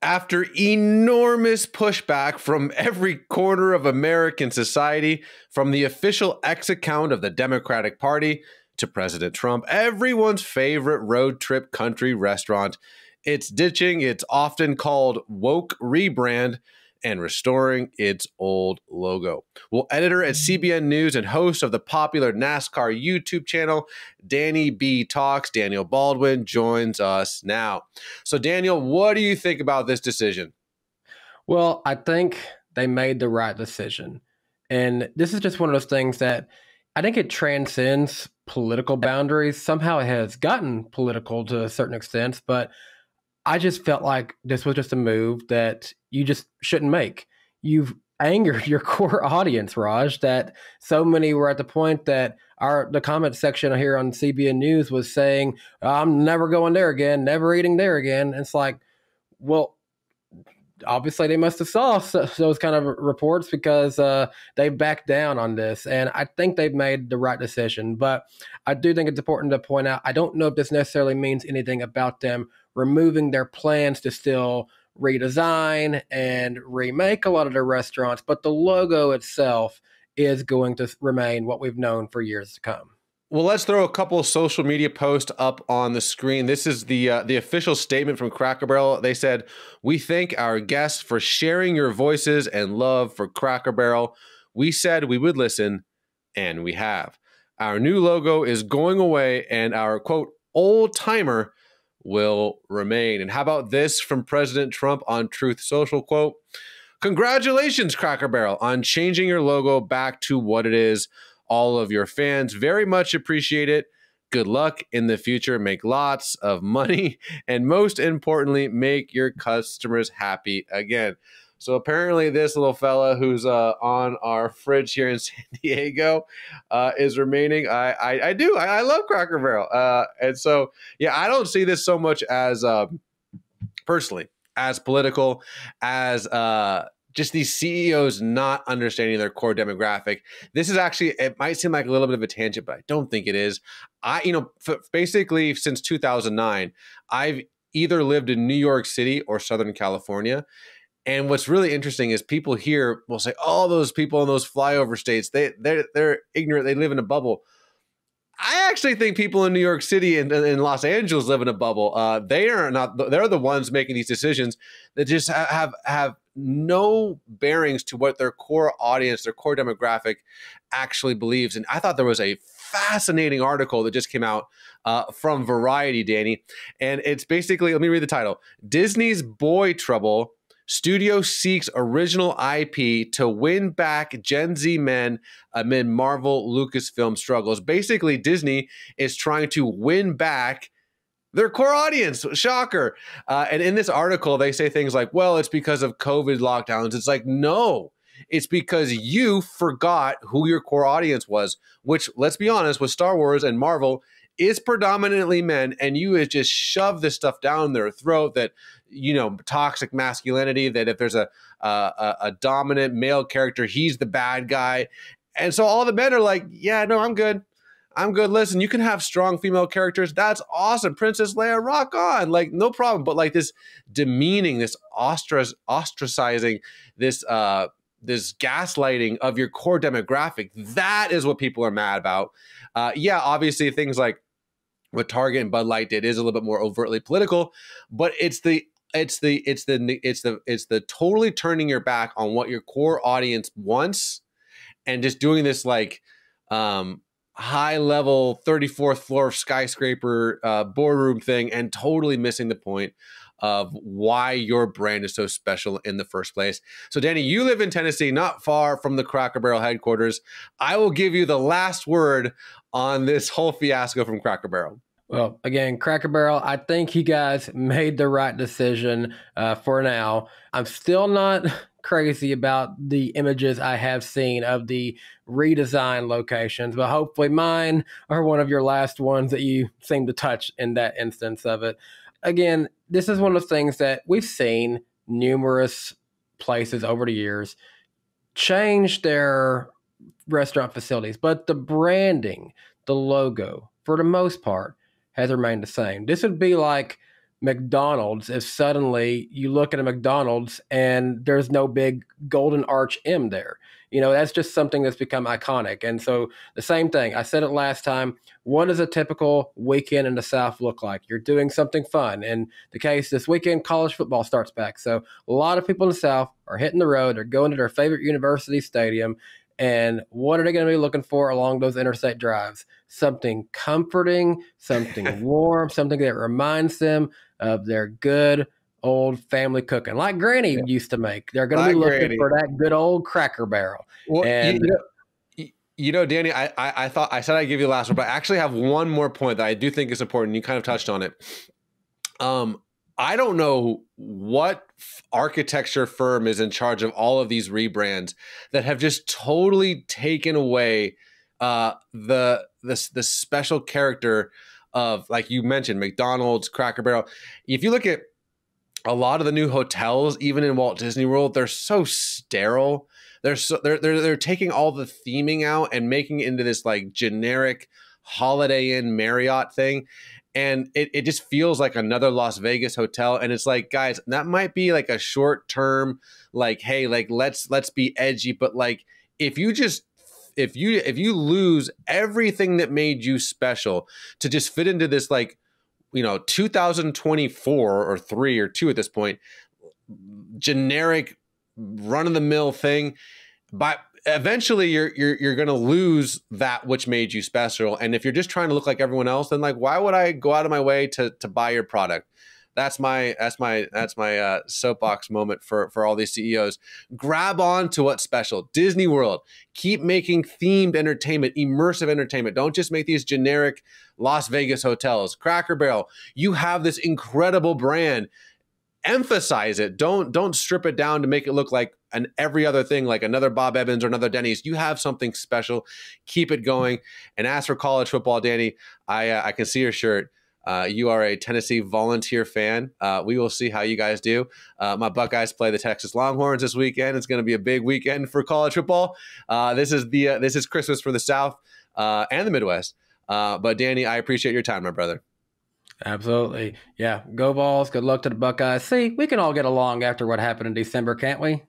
After enormous pushback from every corner of American society, from the official X account of the Democratic Party to President Trump, everyone's favorite road trip country restaurant, it's ditching its often called woke rebrand and restoring its old logo. Well, editor at CBN News and host of the popular NASCAR YouTube channel, DannyBTalks, Daniel Baldwin, joins us now. So, Daniel, what do you think about this decision? Well, I think they made the right decision. And this is just one of those things that I think it transcends political boundaries. Somehow it has gotten political to a certain extent, but I just felt like this was just a move that you just shouldn't make. You've angered your core audience, Raj, that so many were at the point that the comment section here on CBN News was saying, I'm never going there again, never eating there again. And it's like, well, obviously they must have saw those kind of reports because they backed down on this. And I think they've made the right decision. But I do think it's important to point out, I don't know if this necessarily means anything about them removing their plans to still redesign and remake a lot of their restaurants. But the logo itself is going to remain what we've known for years to come. Well, let's throw a couple of social media posts up on the screen. This is the official statement from Cracker Barrel. They said, "We thank our guests for sharing your voices and love for Cracker Barrel. We said we would listen, and we have. Our new logo is going away, and our, quote, old timer will remain." And how about this from President Trump on Truth Social, quote, "Congratulations, Cracker Barrel, on changing your logo back to what it is. All of your fans very much appreciate it. Good luck in the future. Make lots of money. And most importantly, make your customers happy again." So apparently this little fella who's on our fridge here in San Diego is remaining. I do. I love Cracker Barrel. And so, yeah, I don't see this so much as personally, as political, as just these CEOs not understanding their core demographic. This is actually, it might seem like a little bit of a tangent, but I don't think it is. Basically since 2009, I've either lived in New York City or Southern California. And what's really interesting is people here will say, "Oh, those people in those flyover states, they're ignorant. They live in a bubble." I actually think people in New York City and Los Angeles live in a bubble. They are not. They're the ones making these decisions that just have no bearings to what their core audience, their core demographic actually believes. And I thought there was a fascinating article that just came out from Variety, Danny. And it's basically, let me read the title. "Disney's Boy Trouble. Studio seeks original IP to win back Gen Z men amid Marvel Lucasfilm struggles." Basically, Disney is trying to win back their core audience. Shocker. And in this article, they say things like, well, it's because of COVID lockdowns. It's like, no, it's because you forgot who your core audience was, which, let's be honest, with Star Wars and Marvel, is predominantly men, and you have just shoved this stuff down their throat that, toxic masculinity, that if there's a dominant male character, he's the bad guy. And so all the men are like, yeah, no, I'm good. I'm good. Listen, you can have strong female characters. That's awesome. Princess Leia, rock on. Like, no problem. But like this demeaning, this ostracizing, this gaslighting of your core demographic, that is what people are mad about. Yeah, obviously things like what Target and Bud Light did is a little bit more overtly political, but it's the totally turning your back on what your core audience wants and just doing this like high level 34th floor skyscraper boardroom thing and totally missing the point of why your brand is so special in the first place. So Danny, you live in Tennessee, not far from the Cracker Barrel headquarters. I will give you the last word on this whole fiasco from Cracker Barrel. Well, again, Cracker Barrel, I think you guys made the right decision for now. I'm still not crazy about the images I have seen of the redesigned locations, but hopefully mine are one of your last ones that you seem to touch in that instance of it. Again, this is one of the things that we've seen numerous places over the years change their restaurant facilities, but the branding, the logo, for the most part, has remained the same. This would be like McDonald's if suddenly you look at a McDonald's and there's no big golden arch M there? You know, that's just something that's become iconic. And so the same thing, I said it last time. What does a typical weekend in the South look like? You're doing something fun. In the case this weekend, college football starts back. So a lot of people in the South are hitting the road. They're going to their favorite university stadium. And what are they going to be looking for along those interstate drives? Something comforting, something warm, something that reminds them of their good old family cooking, like Granny used to make. They're going to be looking for that good old Cracker Barrel. Well, and Danny, I thought I said I'd give you the last one, but I actually have one more point that I do think is important. You kind of touched on it. I don't know what architecture firm is in charge of all of these rebrands that have just totally taken away the special character of, like you mentioned, McDonald's, Cracker Barrel. If you look at a lot of the new hotels, even in Walt Disney World, they're so sterile. They're taking all the theming out and making it into this like generic Holiday Inn Marriott thing. And it just feels like another Las Vegas hotel. And it's like, guys, that might be like a short term, like, hey, like let's be edgy. But like, if you lose everything that made you special to just fit into this, like, 2024 or 3 or 2 at this point, generic run of the mill thing, but eventually you're going to lose that which made you special. And if you're just trying to look like everyone else, then like, why would I go out of my way to buy your product? That's my soapbox moment for all these CEOs. Grab on to what's special. Disney World, keep making themed entertainment, immersive entertainment. Don't just make these generic Las Vegas hotels. Cracker Barrel, you have this incredible brand. Emphasize it. Don't strip it down to make it look like every other thing, like another Bob Evans or another Denny's. You have something special. Keep it going. And as for college football, Danny, I can see your shirt. You are a Tennessee Volunteer fan. We will see how you guys do. My Buckeyes play the Texas Longhorns this weekend. It's going to be a big weekend for college football. This is Christmas for the South and the Midwest. But Danny, I appreciate your time, my brother. Absolutely. Yeah. Go Vols. Good luck to the Buckeyes. See, we can all get along after what happened in December, can't we?